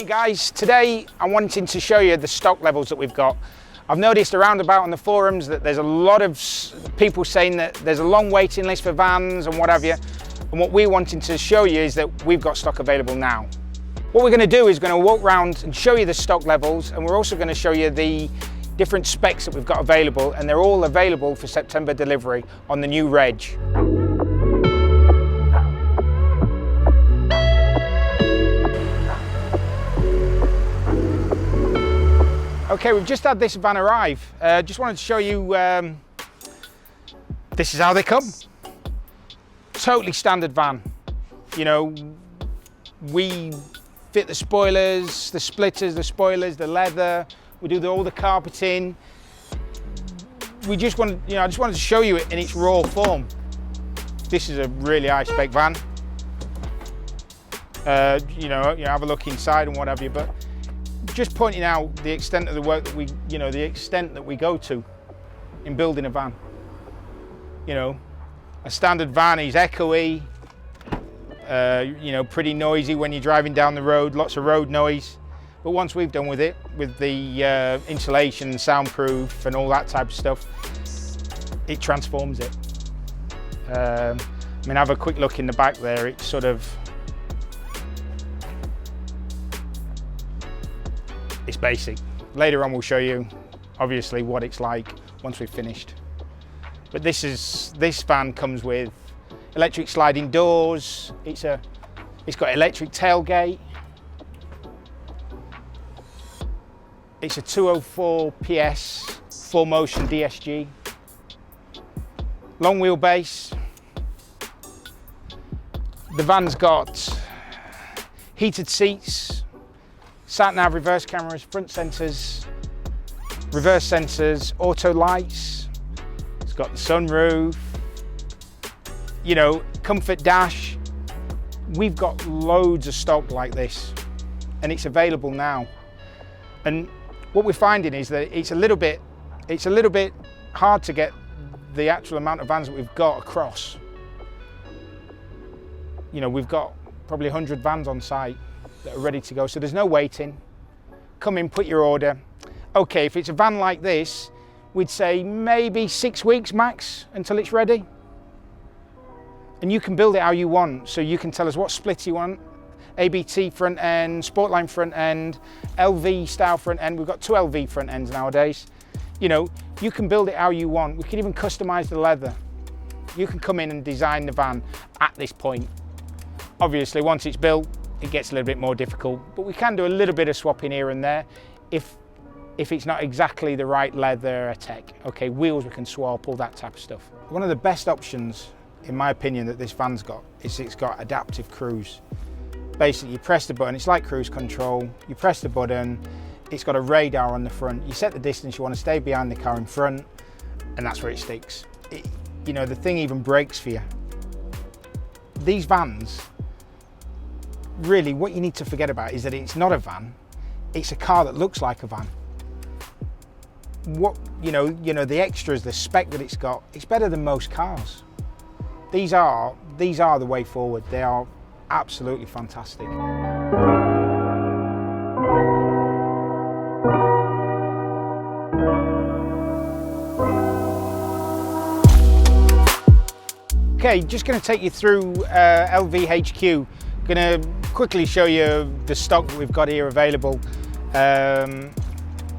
guys, today I'm wanting to show you the stock levels that we've got. I've noticed around about on the forums that there's a lot of people saying that there's a long waiting list for vans and what have you. And what we're wanting to show you is that we've got stock available now. What we're going to do is going to walk around and show you the stock levels, and we're also going to show you the different specs that we've got available, and they're all available for September delivery on the new reg. Okay, we've just had this van arrive. Just wanted to show you, this is how they come. Totally standard van. You know, we fit the spoilers, the splitters, the spoilers, the leather. We do all the carpeting. We just wanted, I just wanted to show you it in its raw form. This is a really high spec van. You have a look inside and what have you, but just pointing out the extent of the work that we, the extent that we go to in building a van. A standard van is echoey, pretty noisy when you're driving down the road, lots of road noise. But once we've done with it, with the insulation, soundproof and all that type of stuff, it transforms it. Have a quick look in the back there. It's sort of, it's basic. Later on we'll show you, obviously, what it's like once we've finished. But this van comes with electric sliding doors. It's got electric tailgate. It's a 204 PS, 4Motion DSG. Long wheelbase. The van's got heated seats, sat-nav reverse cameras, front sensors, reverse sensors, auto lights. It's got the sunroof, comfort dash. We've got loads of stock like this, and it's available now. And what we're finding is that it's a little bit hard to get the actual amount of vans that we've got across. We've got probably 100 vans on site that are ready to go, so there's no waiting. Come in, put your order. Okay, if it's a van like this, we'd say maybe 6 weeks max until it's ready. And you can build it how you want, so you can tell us what split you want. ABT front end, Sportline front end, LV style front end. We've got 2 LV front ends nowadays. You can build it how you want. We can even customize the leather. You can come in and design the van at this point. Obviously, once it's built, it gets a little bit more difficult, but we can do a little bit of swapping here and there if it's not exactly the right leather or tech. Okay, wheels we can swap, all that type of stuff. One of the best options, in my opinion, that this van's got is it's got adaptive cruise. Basically, you press the button, it's like cruise control. You press the button, it's got a radar on the front. You set the distance you want to stay behind the car in front, and that's where it sticks. The thing even brakes for you. These vans, really, what you need to forget about is that it's not a van, it's a car that looks like a van. The extras, the spec that it's got, it's better than most cars. These are the way forward. They are absolutely fantastic. Okay, just going to take you through LVHQ. Going to quickly show you the stock that we've got here available, and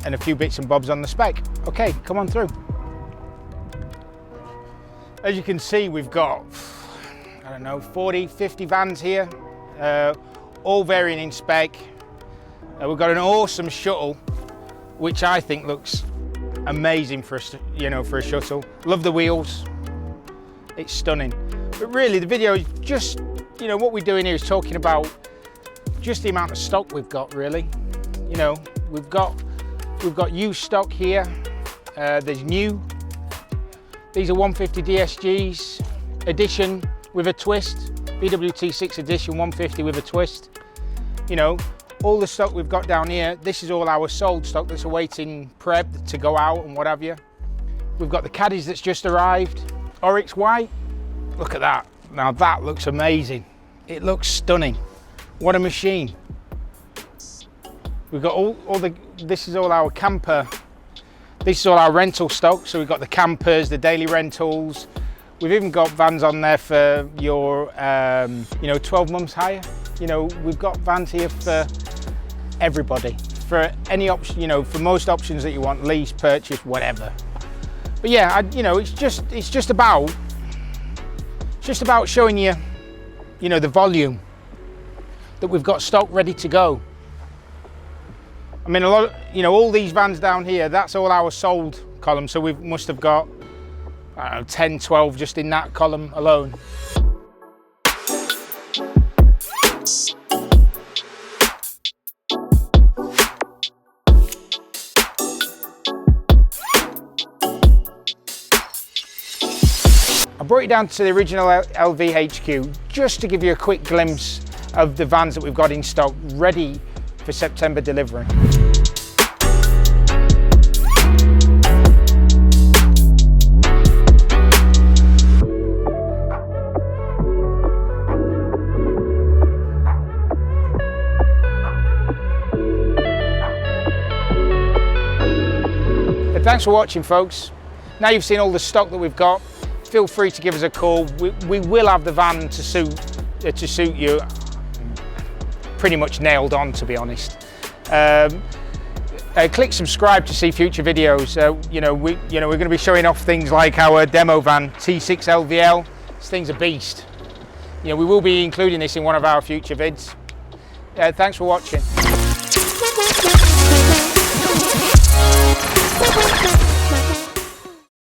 a few bits and bobs on the spec. Okay, come on through. As you can see, we've got, 40, 50 vans here, all varying in spec. We've got an awesome shuttle, which I think looks amazing for a shuttle. Love the wheels. It's stunning. But really, the video is just, what we're doing here is talking about just the amount of stock we've got, really. We've got used stock here. There's new. These are 150 DSGs, edition with a twist. BWT6 edition 150 with a twist. All the stock we've got down here, this is all our sold stock that's awaiting prep to go out and what have you. We've got the caddies that's just arrived. Oryx white, look at that. Now that looks amazing. It looks stunning. What a machine. We've got this is all our camper. This is all our rental stock. So we've got the campers, the daily rentals. We've even got vans on there for your, 12 months hire. We've got vans here for everybody, for any option, for most options that you want, lease, purchase, whatever. But yeah, it's just about showing you, the volume that we've got stock ready to go. I mean, a lot of, all these vans down here, that's all our sold column. So we must have got, I don't know, 10, 12 just in that column alone. I brought you down to the original LVHQ just to give you a quick glimpse of the vans that we've got in stock ready for September delivery. Thanks for watching, folks. Now you've seen all the stock that we've got, feel free to give us a call. We will have the van to suit you. Pretty much nailed on, to be honest. Click subscribe to see future videos. We're going to be showing off things like our demo van T6 LVL. This thing's a beast. We will be including this in one of our future vids. Thanks for watching.